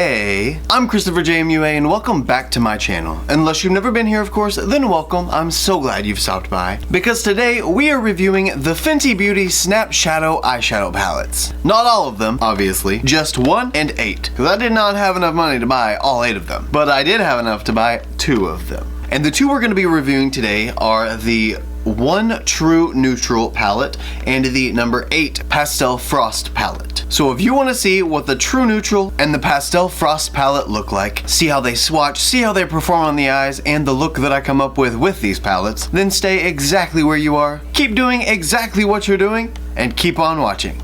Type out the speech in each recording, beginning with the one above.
Hey, I'm ChristopherJMUA and welcome back to my channel. Unless you've never been here, of course, then welcome. I'm so glad you've stopped by. Because today we are reviewing the Fenty Beauty Snapshadow eyeshadow palettes. Not all of them, obviously, just 1 and 8. Because I did not have enough money to buy all 8 of them. But I did have enough to buy 2 of them. And the 2 we're going to be reviewing today are the 1 True Neutral palette and the number 8 Pastel Frost palette. So if you want to see what the True Neutral and the Pastel Frost palette look like, see how they swatch, see how they perform on the eyes, and the look that I come up with these palettes, then stay exactly where you are, keep doing exactly what you're doing, and keep on watching.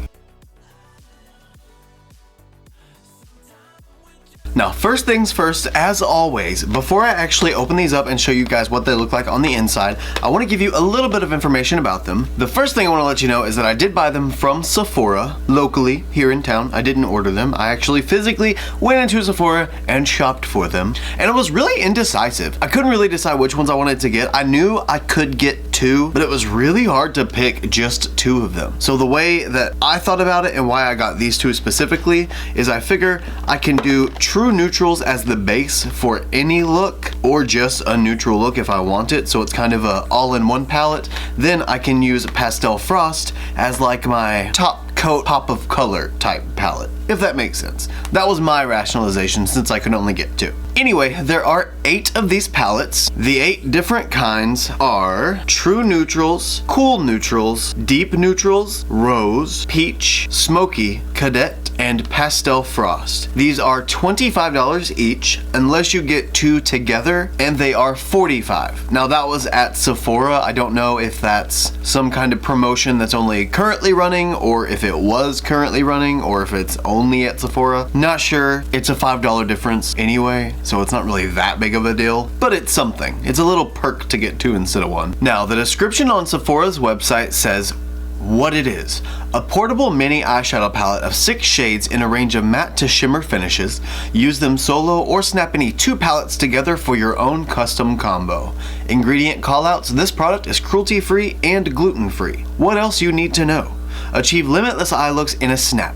Now, first things first, as always, before I actually open these up and show you guys what they look like on the inside, I want to give you a little bit of information about them. The first thing I want to let you know is that I did buy them from Sephora, locally, here in town. I didn't order them. I actually physically went into Sephora and shopped for them. And it was really indecisive. I couldn't really decide which ones I wanted to get. I knew I could get 2, but it was really hard to pick just 2 of them. So the way that I thought about it and why I got these 2 specifically is I figure I can do True Neutrals as the base for any look, or just a neutral look if I want it, so it's kind of a all-in-one palette. Then I can use Pastel Frost as like my top coat, pop of color type palette, if that makes sense. That was my rationalization since I could only get 2. Anyway, there are 8 of these palettes. The 8 different kinds are True Neutrals, Cool Neutrals, Deep Neutrals, Rose, Peach, Smoky, Cadet, and Pastel Frost. These are $25 each unless you get 2 together, and they are $45. Now that was at Sephora. I don't know if that's some kind of promotion that's only currently running, or if it was currently running, or if it's only at Sephora. Not sure. It's a $5 difference anyway, so it's not really that big of a deal, but it's something. It's a little perk to get 2 instead of 1. Now, the description on Sephora's website says what it is: a portable mini eyeshadow palette of 6 shades in a range of matte to shimmer finishes. Use them solo or snap any 2 palettes together for your own custom combo. Ingredient callouts: this product is cruelty-free and gluten-free. What else you need to know? Achieve limitless eye looks in a snap.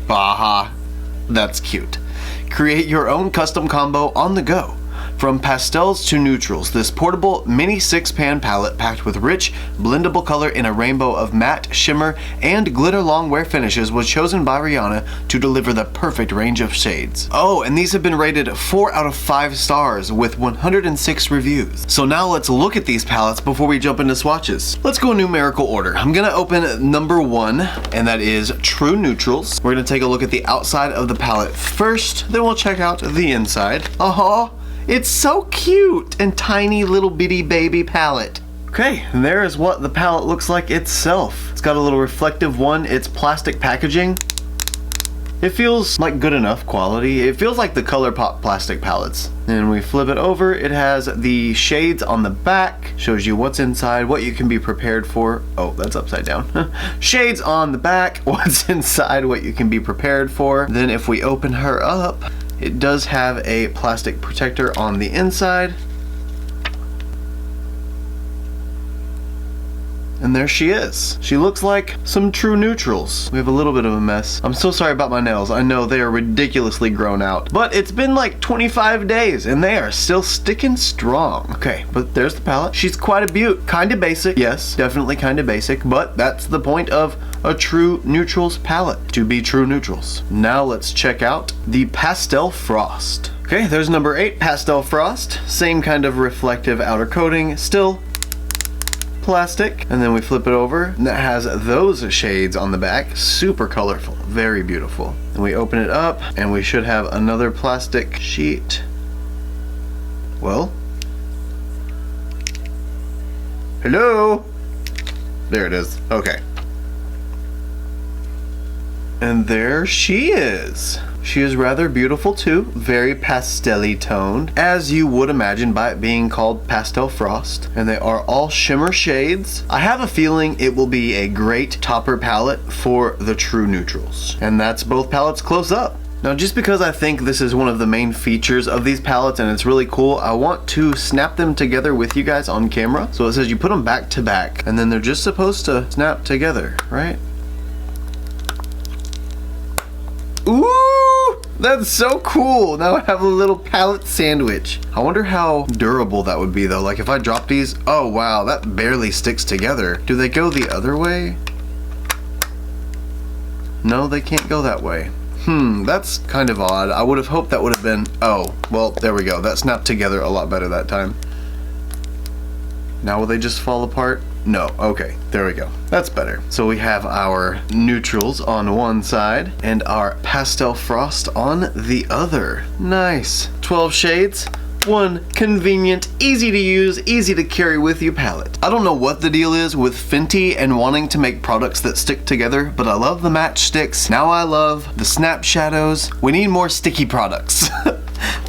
Baha, that's cute. Create your own custom combo on the go. From pastels to neutrals, this portable mini 6-pan palette packed with rich, blendable color in a rainbow of matte, shimmer, and glitter longwear finishes was chosen by Rihanna to deliver the perfect range of shades. Oh, and these have been rated 4 out of 5 stars with 106 reviews. So now let's look at these palettes before we jump into swatches. Let's go in numerical order. I'm gonna open number 1, and that is True Neutrals. We're gonna take a look at the outside of the palette first, then we'll check out the inside. It's so cute and tiny little bitty baby palette. Okay, and there is what the palette looks like itself. It's got a little reflective one. It's plastic packaging. It feels like good enough quality. It feels like the Colourpop plastic palettes. And we flip it over. It has the shades on the back. Shows you what's inside, what you can be prepared for. Oh, that's upside down. Shades on the back, what's inside, what you can be prepared for. Then if we open her up, it does have a plastic protector on the inside. And there she is. She looks like some True Neutrals. We have a little bit of a mess. I'm so sorry about my nails. I know they are ridiculously grown out. But it's been like 25 days and they are still sticking strong. Okay, but there's the palette. She's quite a beaut. Kinda basic. Yes, definitely kinda basic. But that's the point of a True Neutrals palette, to be True Neutrals. Now let's check out the Pastel Frost. Okay, there's number 8, Pastel Frost. Same kind of reflective outer coating. Still plastic, and then we flip it over and that has those shades on the back. Super colorful, very beautiful. And we open it up and we should have another plastic sheet. Well, hello, there it is. Okay, and there she is. She is rather beautiful too, very pastel-y toned, as you would imagine by it being called Pastel Frost. And they are all shimmer shades. I have a feeling it will be a great topper palette for the True Neutrals. And that's both palettes close up. Now, just because I think this is one of the main features of these palettes and it's really cool, I want to snap them together with you guys on camera. So it says you put them back to back and then they're just supposed to snap together, right? Ooh! That's so cool. Now I have a little palette sandwich. I wonder how durable that would be though. Like if I drop these, oh wow, that barely sticks together. Do they go the other way? No, they can't go that way. That's kind of odd. I would have hoped that would have been, oh, well, there we go. That snapped together a lot better that time. Now will they just fall apart? No, okay, there we go. That's better. So we have our neutrals on one side and our pastel frost on the other. Nice. 12 shades. One convenient, easy to use, easy to carry with you palette. I don't know what the deal is with Fenty and wanting to make products that stick together, but I love the matchsticks. Now I love the Snapshadows. We need more sticky products.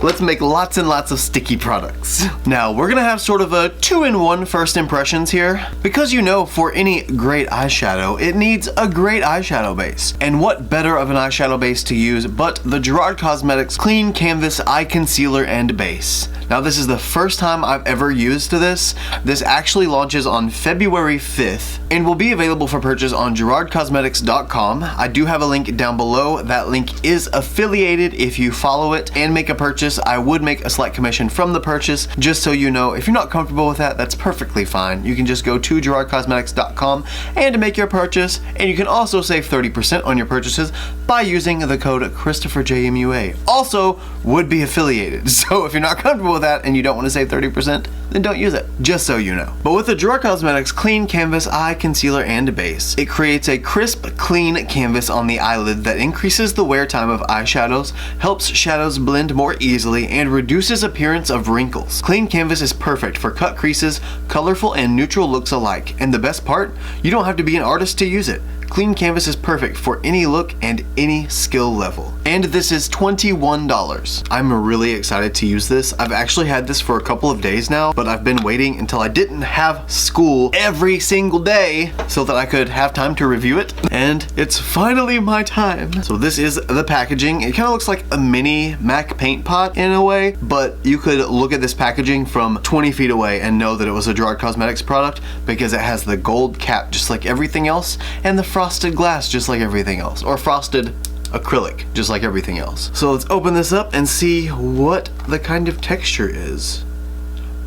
Let's make lots and lots of sticky products. Now, we're gonna have sort of a 2-in-1 first impressions here. Because you know, for any great eyeshadow, it needs a great eyeshadow base. And what better of an eyeshadow base to use but the Gerard Cosmetics Clean Canvas Eye Concealer and Base. Now, this is the first time I've ever used this. This actually launches on February 5th and will be available for purchase on GerardCosmetics.com. I do have a link down below. That link is affiliated. If you follow it and make a purchase, I would make a slight commission from the purchase. Just so you know, if you're not comfortable with that, that's perfectly fine. You can just go to GerardCosmetics.com and make your purchase, and you can also save 30% on your purchases by using the code ChristopherJMUA. Also, would be affiliated. So if you're not comfortable with that and you don't want to save 30%, then don't use it, just so you know. But with the Gerard Cosmetics Clean Canvas Eye Concealer and Base, it creates a crisp, clean canvas on the eyelid that increases the wear time of eyeshadows, helps shadows blend more easily, and reduces appearance of wrinkles. Clean canvas is perfect for cut creases, colorful and neutral looks alike. And the best part, you don't have to be an artist to use it. Clean canvas is perfect for any look and any skill level. And this is $21. I'm really excited to use this. I've actually had this for a couple of days now, but I've been waiting until I didn't have school every single day so that I could have time to review it. And it's finally my time. So this is the packaging. It kind of looks like a mini MAC paint pot in a way, but you could look at this packaging from 20 feet away and know that it was a Gerard Cosmetics product because it has the gold cap just like everything else and the frosted glass just like everything else, or frosted acrylic just like everything else. So let's open this up and see what the kind of texture is.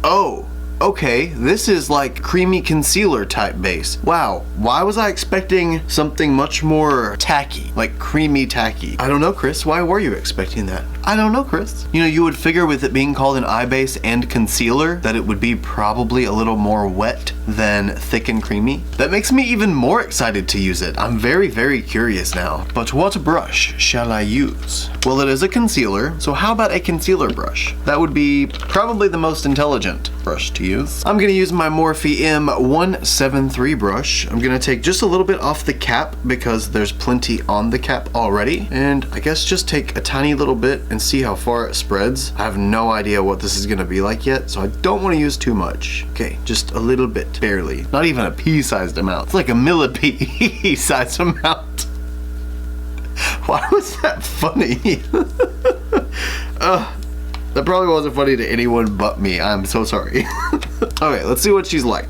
Oh, okay, this is like creamy concealer type base. Wow, why was I expecting something much more tacky, like creamy tacky? I don't know, Chris, why were you expecting that? I don't know, Chris. You know, you would figure with it being called an eye base and concealer that it would be probably a little more wet than thick and creamy. That makes me even more excited to use it. I'm very, very curious now. But what brush shall I use? Well, it is a concealer, so how about a concealer brush? That would be probably the most intelligent brush to use. I'm gonna use my Morphe M173 brush. I'm gonna take just a little bit off the cap because there's plenty on the cap already. And I guess just take a tiny little bit and see how far it spreads. I have no idea what this is gonna be like yet, so I don't wanna use too much. Okay, just a little bit, barely. Not even a pea-sized amount. It's like a millipede-sized amount. Why was that funny? That probably wasn't funny to anyone but me. I'm so sorry. Okay, let's see what she's like.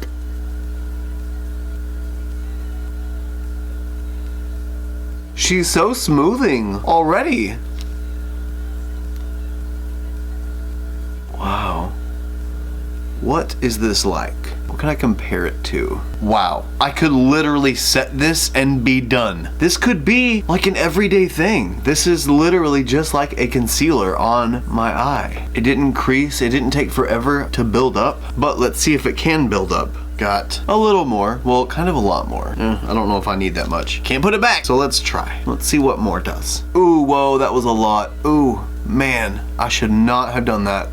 She's so smoothing already. Wow. What is this like? What can I compare it to? Wow, I could literally set this and be done. This could be like an everyday thing. This is literally just like a concealer on my eye. It didn't crease, it didn't take forever to build up, but let's see if it can build up. Got a little more, well, kind of a lot more. I don't know if I need that much. Can't put it back, so let's try. Let's see what more does. Ooh, whoa, that was a lot. Ooh, man, I should not have done that.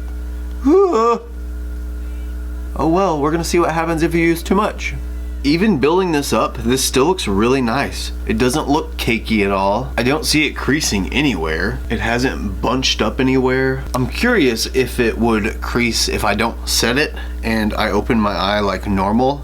Oh well, we're gonna see what happens if you use too much. Even building this up, this still looks really nice. It doesn't look cakey at all. I don't see it creasing anywhere. It hasn't bunched up anywhere. I'm curious if it would crease if I don't set it and I open my eye like normal.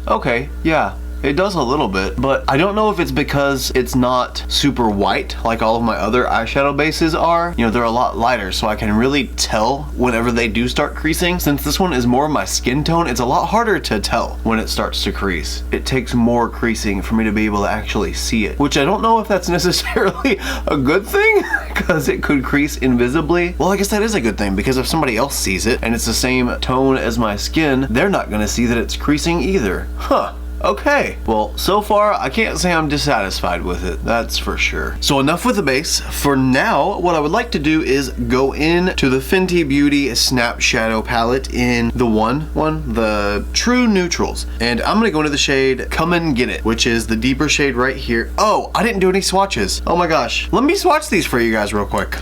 Okay, yeah, It does a little bit, but I don't know if it's because it's not super white like all of my other eyeshadow bases are. You know, they're a lot lighter, so I can really tell whenever they do start creasing. Since this one is more of my skin tone, it's a lot harder to tell when it starts to crease. It takes more creasing for me to be able to actually see it, which I don't know if that's necessarily a good thing because it could crease invisibly. Well, I guess that is a good thing, because if somebody else sees it and it's the same tone as my skin, they're not gonna see that it's creasing either. Huh. Okay, well, so far I can't say I'm dissatisfied with it, that's for sure. So enough with the base. For now, what I would like to do is go into the Fenty Beauty Snapshadow palette in the True Neutrals. And I'm gonna go into the shade Come and Get It, which is the deeper shade right here. Oh, I didn't do any swatches. Oh my gosh. Let me swatch these for you guys real quick.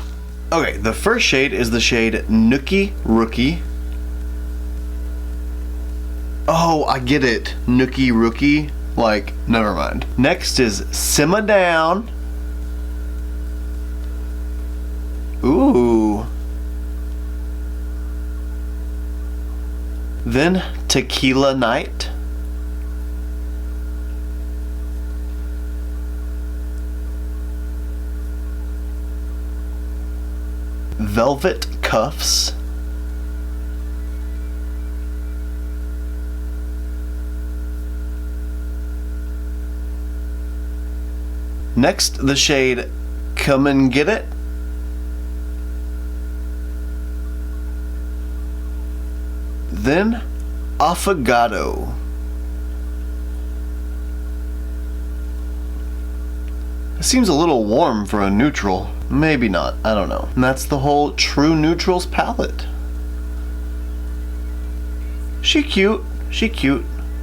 Okay, the first shade is the shade Nookie Rookie. Oh, I get it. Nookie Rookie. Like, never mind. Next is Simmer Down. Ooh. Then Tequila Night. Velvet Cuffs. Next, the shade Come and Get It. Then, Affogato. It seems a little warm for a neutral. Maybe not, I don't know. And that's the whole True Neutrals palette. She cute.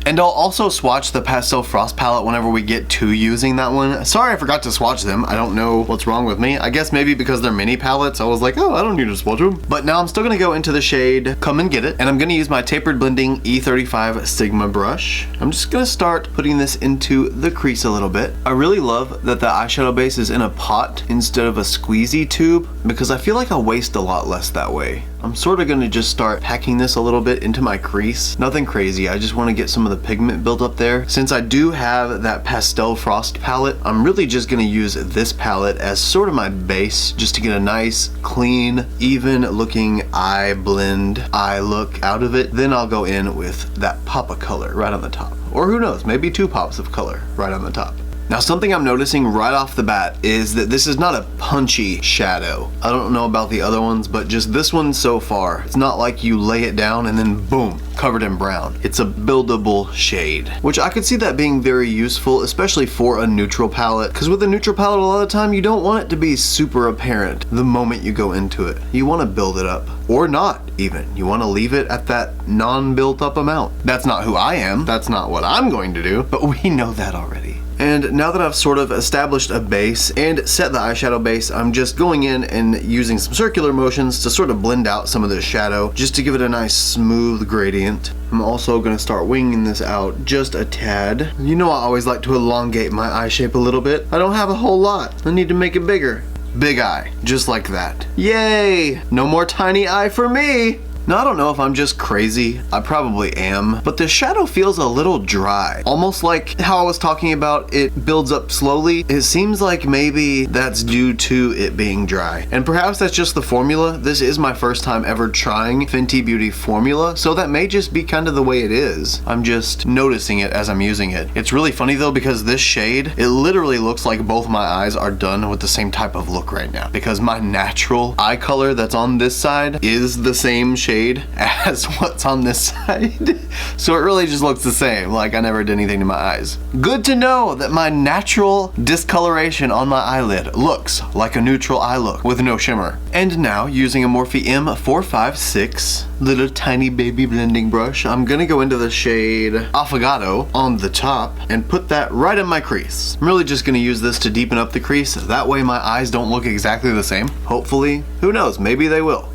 And I'll also swatch the Pastel Frost palette whenever we get to using that one. Sorry I forgot to swatch them. I don't know what's wrong with me. I guess maybe because they're mini palettes, I was like, oh, I don't need to swatch them. But now I'm still gonna go into the shade Come and Get It, and I'm gonna use my Tapered Blending E35 Sigma brush. I'm just gonna start putting this into the crease a little bit. I really love that the eyeshadow base is in a pot instead of a squeezy tube, because I feel like I'll waste a lot less that way. I'm sort of going to just start packing this a little bit into my crease. Nothing crazy, I just want to get some of the pigment built up there. Since I do have that Pastel Frost palette, I'm really just going to use this palette as sort of my base, just to get a nice, clean, even looking eye blend, eye look out of it. Then I'll go in with that pop of color right on the top. Or who knows, maybe 2 pops of color right on the top. Now, something I'm noticing right off the bat is that this is not a punchy shadow. I don't know about the other ones, but just this one so far, it's not like you lay it down and then boom, covered in brown. It's a buildable shade, which I could see that being very useful, especially for a neutral palette, because with a neutral palette, a lot of the time you don't want it to be super apparent the moment you go into it. You want to build it up, or not even. You want to leave it at that non-built up amount. That's not who I am. That's not what I'm going to do, but we know that already. And now that I've sort of established a base and set the eyeshadow base, I'm just going in and using some circular motions to sort of blend out some of the shadow, just to give it a nice smooth gradient. I'm also going to start winging this out just a tad. You know, I always like to elongate my eye shape a little bit. I don't have a whole lot. I need to make it bigger. Big eye, just like that. Yay! No more tiny eye for me! Now, I don't know if I'm just crazy, I probably am, but the shadow feels a little dry. Almost like how I was talking about it builds up slowly. It seems like maybe that's due to it being dry. And perhaps that's just the formula. This is my first time ever trying Fenty Beauty formula, so that may just be kind of the way it is. I'm just noticing it as I'm using it. It's really funny though, because this shade, it literally looks like both my eyes are done with the same type of look right now, because my natural eye color that's on this side is the same shade as what's on this side. So it really just looks the same, like I never did anything to my eyes. Good to know that my natural discoloration on my eyelid looks like a neutral eye look with no shimmer. And now, using a Morphe M456 little tiny baby blending brush, I'm gonna go into the shade Affogato on the top and put that right in my crease. I'm really just gonna use this to deepen up the crease, that way my eyes don't look exactly the same. Hopefully, who knows, maybe they will.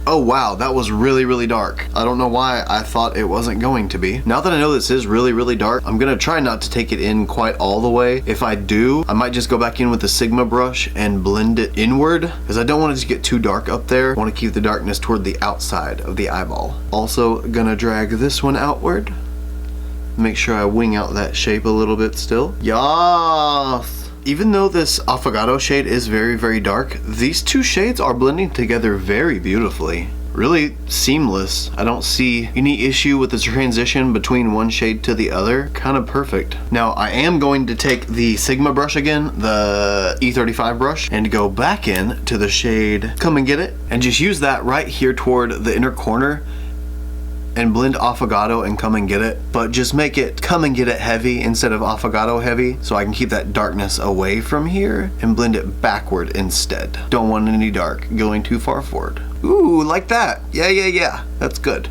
Oh wow, that was really, really dark. I don't know why I thought it wasn't going to be. Now that I know this is really, really dark, I'm gonna try not to take it in quite all the way. If I do, I might just go back in with the Sigma brush and blend it inward, because I don't want it to get too dark up there. I want to keep the darkness toward the outside of the eyeball. Also gonna drag this one outward Make sure I wing out that shape a little bit still. Yes! Even though this Affogato shade is very, very dark, these two shades are blending together very beautifully. Really seamless. I don't see any issue with the transition between one shade to the other. Kind of perfect. Now I am going to take the Sigma brush again, the E35 brush, and go back in to the shade Come and Get It, and just use that right here toward the inner corner and blend Affogato and Come and Get It, but just make it Come and Get It heavy instead of Affogato heavy, so I can keep that darkness away from here and blend it backward instead. Don't want any dark going too far forward. Ooh, like that. Yeah. That's good.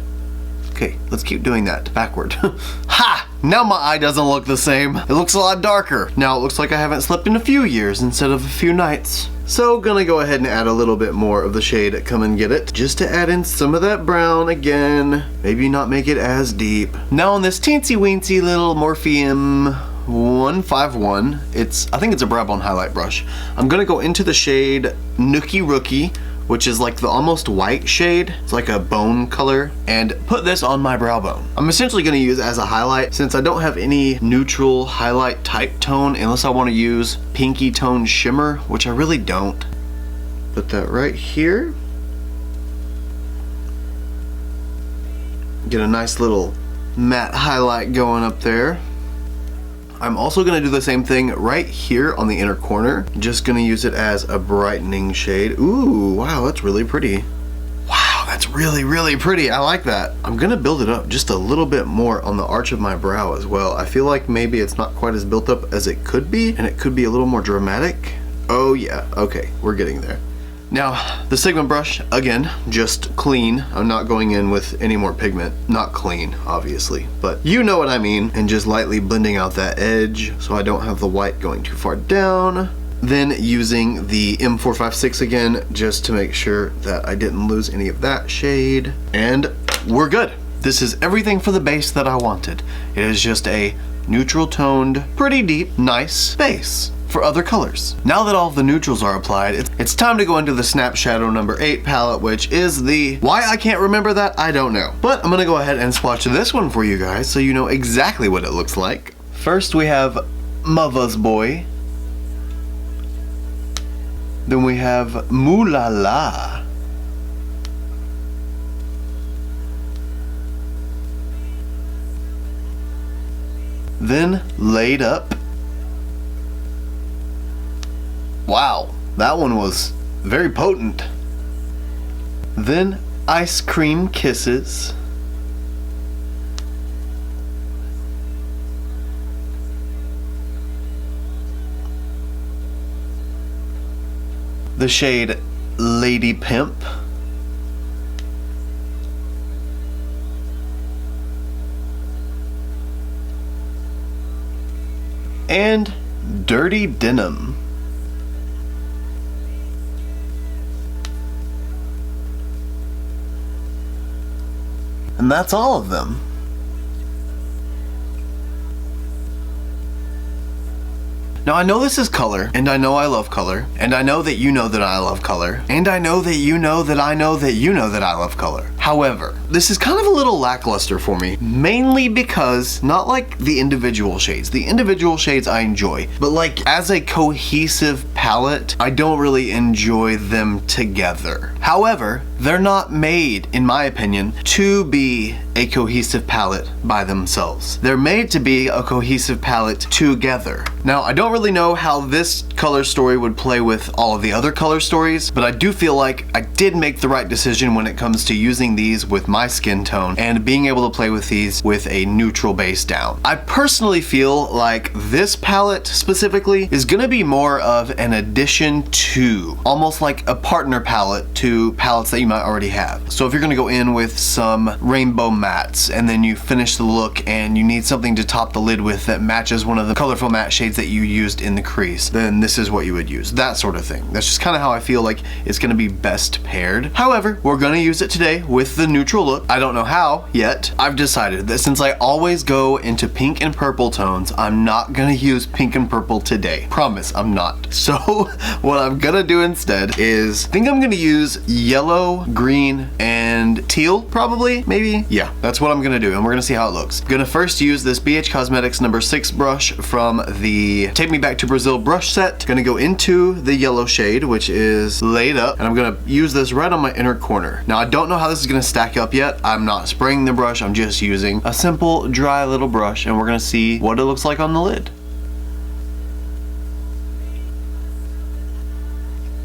Okay, let's keep doing that backward. Ha! Now my eye doesn't look the same. It looks a lot darker. Now it looks like I haven't slept in a few years instead of a few nights. So gonna go ahead and add a little bit more of the shade Come and Get It, just to add in some of that brown again. Maybe not make it as deep. Now on this teensy weensy little Morpheum 151, I think it's a brow bone highlight brush. I'm gonna go into the shade Nookie Rookie, which is like the almost white shade. It's like a bone color, and put this on my brow bone. I'm essentially gonna use as a highlight since I don't have any neutral highlight type tone unless I wanna use pinky tone shimmer, which I really don't. Put that right here. Get a nice little matte highlight going up there. I'm also gonna do the same thing right here on the inner corner. Just gonna use it as a brightening shade. Ooh, wow, that's really pretty. Wow, that's really, really pretty. I like that. I'm gonna build it up just a little bit more on the arch of my brow as well. I feel like maybe it's not quite as built up as it could be, and it could be a little more dramatic. Oh yeah, okay, we're getting there. Now, the Sigma brush, again, just clean. I'm not going in with any more pigment. Not clean, obviously, but you know what I mean. And just lightly blending out that edge so I don't have the white going too far down. Then using the M456 again, just to make sure that I didn't lose any of that shade. And we're good. This is everything for the base that I wanted. It is just a neutral toned, pretty deep, nice base for other colors. Now that all of the neutrals are applied, it's time to go into the Snapshadow number 8 palette, which is the, why I can't remember that, I don't know. But I'm gonna go ahead and swatch this one for you guys so you know exactly what it looks like. First we have Mother's Boy. Then we have Moulala. Then Laid Up. Wow, that one was very potent. Then Ice Cream Kisses. The shade Lady Pimp. And Dirty Denim. And that's all of them. Now I know this is color, and I know I love color, and I know that you know that I love color, and I know that you know that I know that you know that I love color. However, this is kind of a little lackluster for me, mainly because, not like the individual shades. The individual shades I enjoy, but like as a cohesive palette, I don't really enjoy them together. However, they're not made, in my opinion, to be a cohesive palette by themselves. They're made to be a cohesive palette together. Now, I don't really know how this color story would play with all of the other color stories, but I do feel like I did make the right decision when it comes to using these with my skin tone and being able to play with these with a neutral base down. I personally feel like this palette specifically is gonna be more of an addition to, almost like a partner palette to palettes that you might already have. So if you're gonna go in with some rainbow mattes and then you finish the look and you need something to top the lid with that matches one of the colorful matte shades that you used in the crease, then this this is what you would use, that sort of thing. That's just kind of how I feel like it's going to be best paired. However, we're going to use it today with the neutral look. I don't know how yet. I've decided that since I always go into pink and purple tones, I'm not going to use pink and purple today. Promise, I'm not. So what I'm going to do instead is, I think I'm going to use yellow, green, and teal, probably, maybe. Yeah, that's what I'm going to do, and we're going to see how it looks. I'm going to first use this BH Cosmetics number 6 brush from the Take Me Back to Brazil brush set. Going to go into the yellow shade, which is laid up, and I'm going to use this right on my inner corner. Now, I don't know how this is going to stack up yet. I'm not spraying the brush. I'm just using a simple, dry little brush, and we're going to see what it looks like on the lid.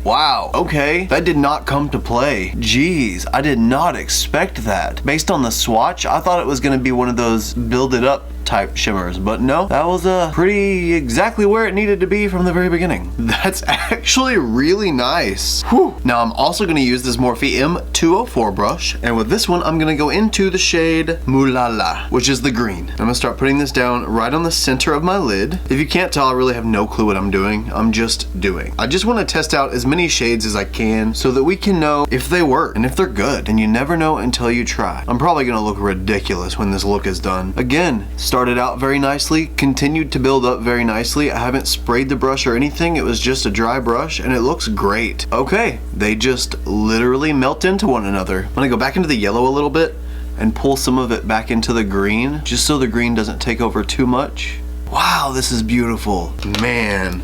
Wow, okay, that did not come to play. Jeez, I did not expect that. Based on the swatch, I thought it was gonna be one of those build it up type shimmers, but no, that was pretty exactly where it needed to be from the very beginning. That's actually really nice. Whew. Now I'm also gonna use this Morphe M204 brush, and with this one, I'm gonna go into the shade Moulala, which is the green. I'm gonna start putting this down right on the center of my lid. If you can't tell, I really have no clue what I'm doing. I'm just doing. I just wanna test out as many shades as I can so that we can know if they work and if they're good, and you never know until you try. I'm probably gonna look ridiculous when this look is done. Again, started out very nicely, continued to build up very nicely. I haven't sprayed the brush or anything. It was just a dry brush and it looks great. Okay, they just literally melt into one another. I'm gonna go back into the yellow a little bit and pull some of it back into the green, just so the green doesn't take over too much. Wow, this is beautiful. Man,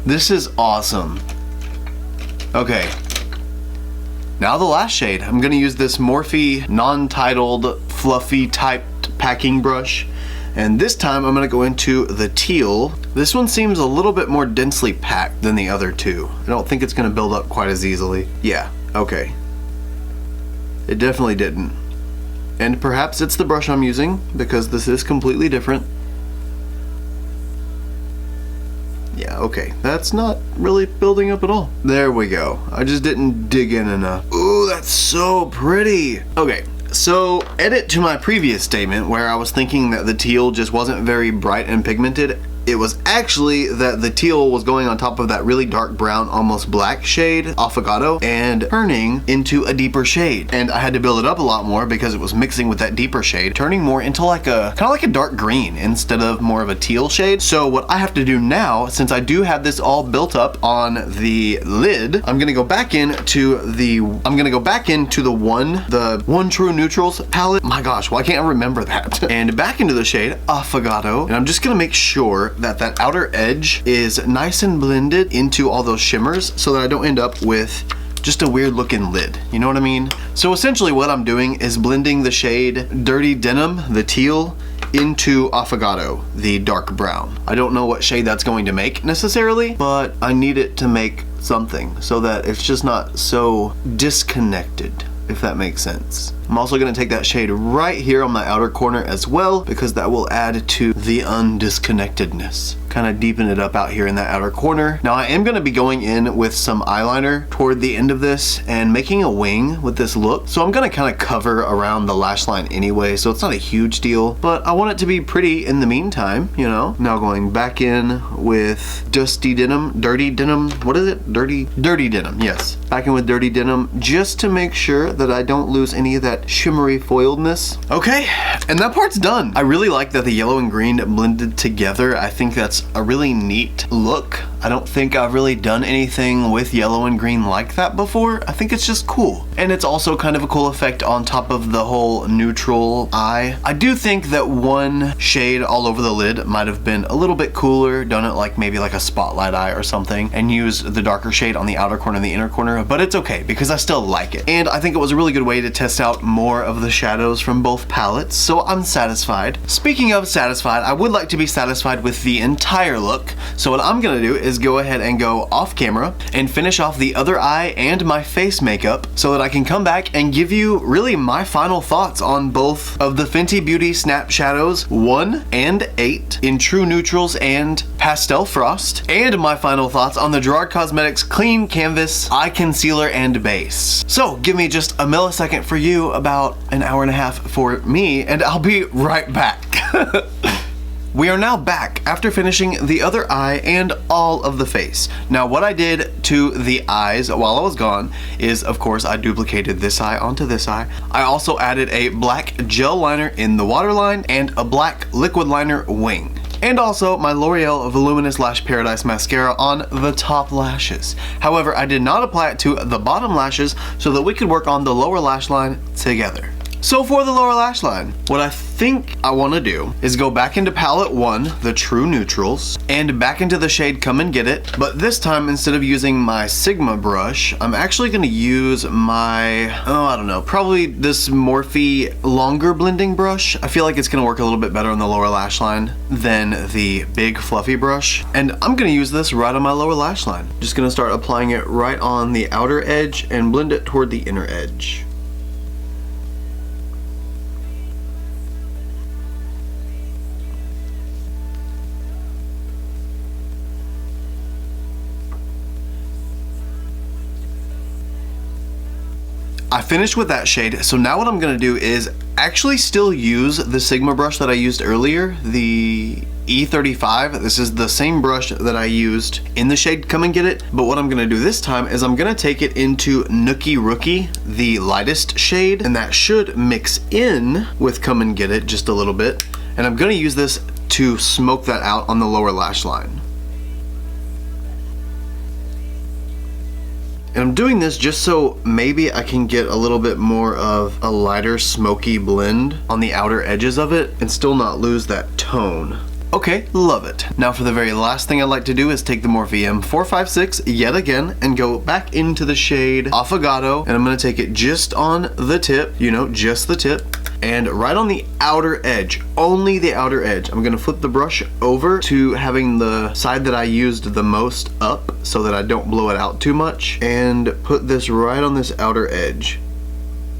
this is awesome. Okay, now the last shade. I'm gonna use this Morphe non-titled fluffy typed packing brush, and this time I'm gonna go into the teal. This one seems a little bit more densely packed than the other two. I don't think it's gonna build up quite as easily. Yeah, okay. It definitely didn't. And perhaps it's the brush I'm using, because this is completely different. Yeah, okay, that's not really building up at all. There we go. I just didn't dig in enough. Ooh, that's so pretty. Okay, so edit to my previous statement where I was thinking that the teal just wasn't very bright and pigmented. It was actually that the teal was going on top of that really dark brown, almost black shade, Affogato, and turning into a deeper shade. And I had to build it up a lot more because it was mixing with that deeper shade, turning more into like a, kind of like a dark green instead of more of a teal shade. So what I have to do now, since I do have this all built up on the lid, I'm gonna go back into the one True Neutrals palette. My gosh, why can't I remember that? And back into the shade Affogato, and I'm just gonna make sure that outer edge is nice and blended into all those shimmers so that I don't end up with just a weird looking lid. You know what I mean? So essentially what I'm doing is blending the shade Dirty Denim, the teal, into Affogato, the dark brown. I don't know what shade that's going to make necessarily, but I need it to make something so that it's just not so disconnected, if that makes sense. I'm also gonna take that shade right here on my outer corner as well, because that will add to the undisconnectedness. Kind of deepen it up out here in that outer corner. Now I am gonna be going in with some eyeliner toward the end of this and making a wing with this look. So I'm gonna kind of cover around the lash line anyway, so it's not a huge deal, but I want it to be pretty in the meantime, you know? Now going back in with Dirty Denim, what is it? Dirty Denim, yes. Back in with Dirty Denim, just to make sure that I don't lose any of that shimmery foiledness. Okay, and that part's done. I really like that the yellow and green blended together. I think that's a really neat look. I don't think I've really done anything with yellow and green like that before. I think it's just cool. And it's also kind of a cool effect on top of the whole neutral eye. I do think that one shade all over the lid might have been a little bit cooler, done it like maybe like a spotlight eye or something, and use the darker shade on the outer corner and the inner corner, but it's okay because I still like it. And I think it was a really good way to test out more of the shadows from both palettes, so I'm satisfied. Speaking of satisfied, I would like to be satisfied with the entire look, so what I'm gonna do is go ahead and go off camera and finish off the other eye and my face makeup so that I can come back and give you really my final thoughts on both of the Fenty Beauty Snapshadows 1 and 8 in True Neutrals and Pastel Frost, and my final thoughts on the Gerard Cosmetics Clean Canvas Eye Concealer and Base. So give me just a millisecond for you, about an hour and a half for me, and I'll be right back. We are now back after finishing the other eye and all of the face. Now what I did to the eyes while I was gone is, of course, I duplicated this eye onto this eye. I also added a black gel liner in the waterline and a black liquid liner wing. And also my L'Oreal Voluminous Lash Paradise mascara on the top lashes. However, I did not apply it to the bottom lashes so that we could work on the lower lash line together. So for the lower lash line, what I think I want to do is go back into palette 1, the True Neutrals, and back into the shade Come and Get It. But this time, instead of using my Sigma brush, I'm actually going to use my, I don't know, probably this Morphe longer blending brush. I feel like it's going to work a little bit better on the lower lash line than the big fluffy brush. And I'm going to use this right on my lower lash line. Just going to start applying it right on the outer edge and blend it toward the inner edge. I finished with that shade, so now what I'm gonna do is actually still use the Sigma brush that I used earlier, the E35. This is the same brush that I used in the shade Come and Get It, but what I'm gonna do this time is I'm gonna take it into Nookie Rookie, the lightest shade, and that should mix in with Come and Get It just a little bit, and I'm gonna use this to smoke that out on the lower lash line. And I'm doing this just so maybe I can get a little bit more of a lighter smoky blend on the outer edges of it and still not lose that tone. Okay, love it. Now for the very last thing I'd like to do is take the Morphe M456 yet again and go back into the shade Affogato, and I'm gonna take it just on the tip, you know, just the tip, and right on the outer edge, only the outer edge. I'm gonna flip the brush over to having the side that I used the most up so that I don't blow it out too much, and put this right on this outer edge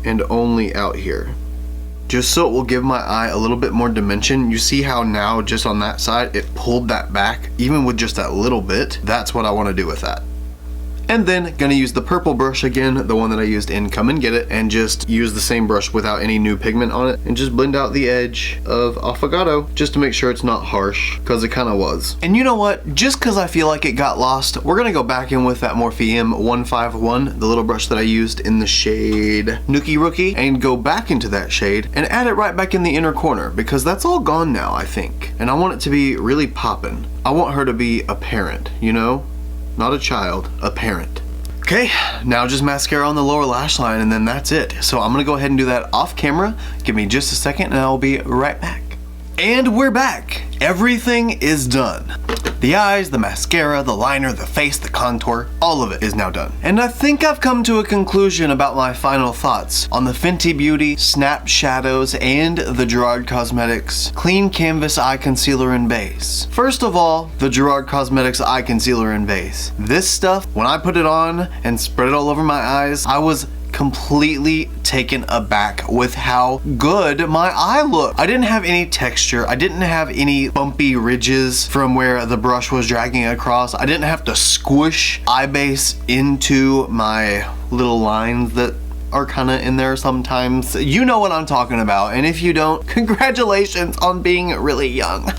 and only out here. Just so it will give my eye a little bit more dimension. You see how now just on that side, it pulled that back, even with just that little bit. That's what I want to do with that. And then gonna use the purple brush again, the one that I used in Come and Get It, and just use the same brush without any new pigment on it, and just blend out the edge of Affogato just to make sure it's not harsh, because it kind of was. And you know what? Just because I feel like it got lost, we're gonna go back in with that Morphe M151, the little brush that I used in the shade Nookie Rookie, and go back into that shade and add it right back in the inner corner, because that's all gone now, I think. And I want it to be really poppin'. I want her to be a parent, you know? Not a child, a parent. Okay, now just mascara on the lower lash line and then that's it. So I'm gonna go ahead and do that off camera. Give me just a second and I'll be right back. And we're back. Everything is done. The eyes, the mascara, the liner, the face, the contour, all of it is now done. And I think I've come to a conclusion about my final thoughts on the Fenty Beauty Snapshadows and the Gerard Cosmetics Clean Canvas Eye Concealer and Base. First of all, the Gerard Cosmetics Eye Concealer and Base. This stuff, when I put it on and spread it all over my eyes, I was completely taken aback with how good my eye looked. I didn't have any texture. I didn't have any bumpy ridges from where the brush was dragging across. I didn't have to squish eye base into my little lines that are kind of in there sometimes. You know what I'm talking about, and if you don't, congratulations on being really young.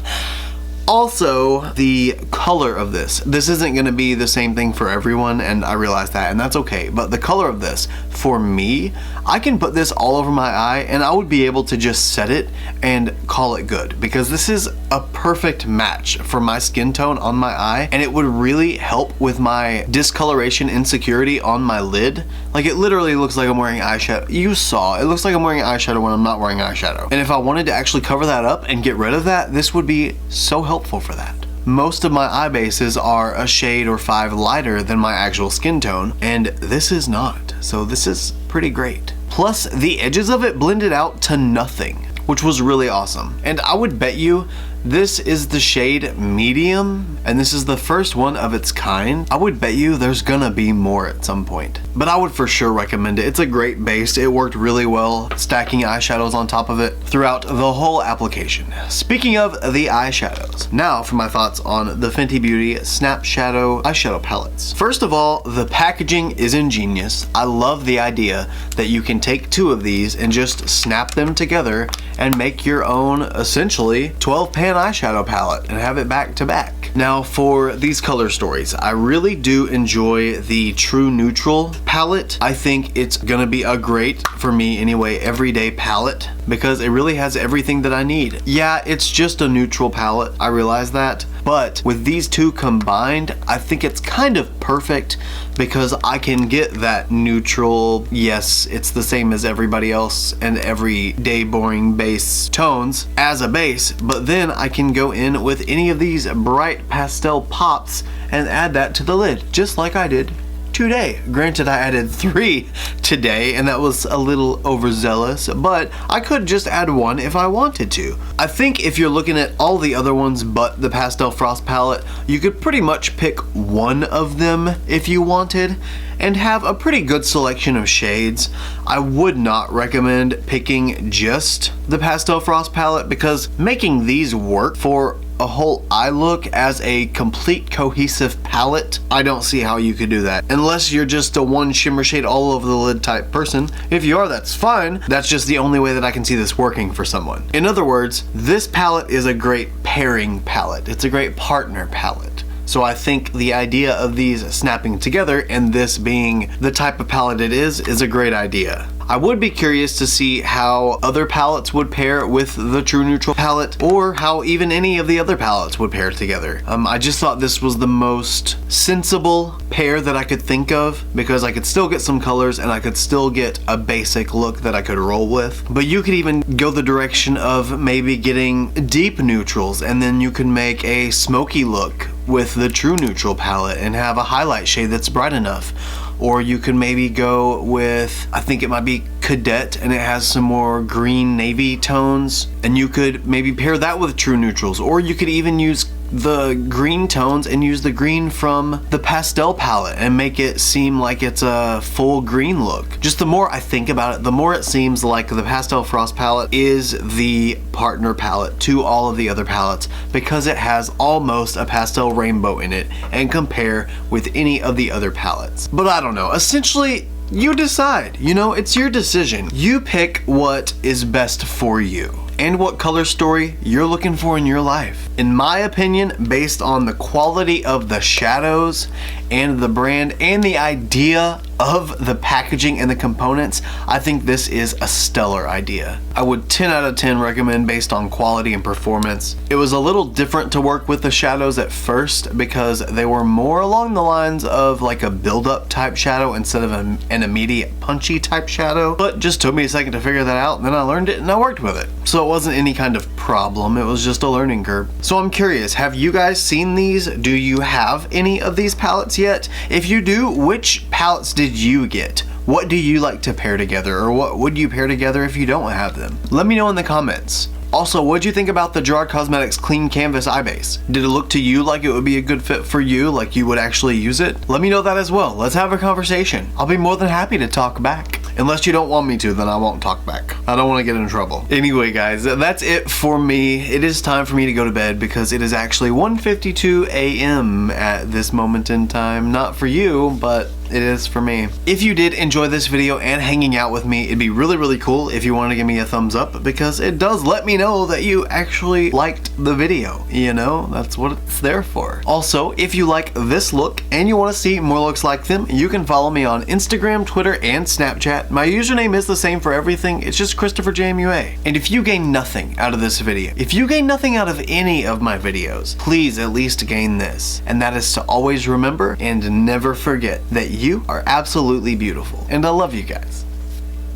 Also, the color of this isn't going to be the same thing for everyone, and I realize that, and that's okay, but the color of this, for me, I can put this all over my eye and I would be able to just set it and call it good, because this is a perfect match for my skin tone on my eye, and it would really help with my discoloration insecurity on my lid. Like, it literally looks like I'm wearing eyeshadow. You saw, it looks like I'm wearing eyeshadow when I'm not wearing eyeshadow. And if I wanted to actually cover that up and get rid of that, this would be so helpful for that. Most of my eye bases are a shade or 5 lighter than my actual skin tone, and this is not. So this is pretty great. Plus, the edges of it blended out to nothing, which was really awesome. And I would bet you this is the shade medium, and this is the first one of its kind. I would bet you there's gonna be more at some point, but I would for sure recommend it. It's a great base. It worked really well stacking eyeshadows on top of it. throughout the whole application. Speaking of the eyeshadows, now for my thoughts on the Fenty Beauty Snapshadow eyeshadow palettes. First of all, the packaging is ingenious. I love the idea that you can take two of these and just snap them together and make your own, essentially, 12-pan eyeshadow palette and have it back to back. Now for these color stories, I really do enjoy the True Neutral palette. I think it's gonna be a great, for me anyway, everyday palette because it really has everything that I need. Yeah, it's just a neutral palette, I realize that, but with these two combined, I think it's kind of perfect because I can get that neutral, yes, it's the same as everybody else and everyday boring base tones as a base, but then I can go in with any of these bright pastel pops and add that to the lid, just like I did today. Granted, I added 3 today and that was a little overzealous, but I could just add 1 if I wanted to. I think if you're looking at all the other ones but the Pastel Frost palette, you could pretty much pick one of them if you wanted and have a pretty good selection of shades. I would not recommend picking just the Pastel Frost palette because making these work for a whole eye look as a complete cohesive palette, I don't see how you could do that. Unless you're just a one shimmer shade all over the lid type person. If you are, that's fine. That's just the only way that I can see this working for someone. In other words, this palette is a great pairing palette. It's a great partner palette. So I think the idea of these snapping together and this being the type of palette it is a great idea. I would be curious to see how other palettes would pair with the True Neutral palette or how even any of the other palettes would pair together. I just thought this was the most sensible pair that I could think of because I could still get some colors and I could still get a basic look that I could roll with. But you could even go the direction of maybe getting deep neutrals and then you can make a smoky look with the True Neutral palette and have a highlight shade that's bright enough. Or you could maybe go with, I think it might be Cadet and it has some more green navy tones and you could maybe pair that with True Neutrals, or you could even use the green tones and use the green from the pastel palette and make it seem like it's a full green look. Just the more I think about it, the more it seems like the Pastel Frost palette is the partner palette to all of the other palettes because it has almost a pastel rainbow in it and compare with any of the other palettes. But I don't know, essentially you decide, you know, it's your decision. You pick what is best for you and what color story you're looking for in your life. In my opinion, based on the quality of the shadows and the brand and the idea of the packaging and the components, I think this is a stellar idea. I would 10 out of 10 recommend based on quality and performance. It was a little different to work with the shadows at first because they were more along the lines of like a build-up type shadow instead of an immediate punchy type shadow, but just took me a second to figure that out and then I learned it and I worked with it. So it wasn't any kind of problem, it was just a learning curve. So I'm curious, have you guys seen these? Do you have any of these palettes yet? If you do, which palettes did you get? What do you like to pair together, or what would you pair together if you don't have them? Let me know in the comments. Also, what did you think about the Gerard Cosmetics Clean Canvas Eye Base? Did it look to you like it would be a good fit for you, like you would actually use it? Let me know that as well. Let's have a conversation. I'll be more than happy to talk back. Unless you don't want me to, then I won't talk back. I don't want to get in trouble. Anyway, guys, that's it for me. It is time for me to go to bed because it is actually 1:52 a.m. at this moment in time. Not for you, but it is for me. If you did enjoy this video and hanging out with me, it'd be really, really cool if you wanted to give me a thumbs up because it does let me know that you actually liked the video. You know, that's what it's there for. Also, if you like this look and you want to see more looks like them, you can follow me on Instagram, Twitter, and Snapchat. My username is the same for everything. It's just ChristopherJMUA. And if you gain nothing out of this video, if you gain nothing out of any of my videos, please at least gain this. And that is to always remember and never forget that you are absolutely beautiful. And I love you guys.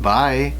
Bye.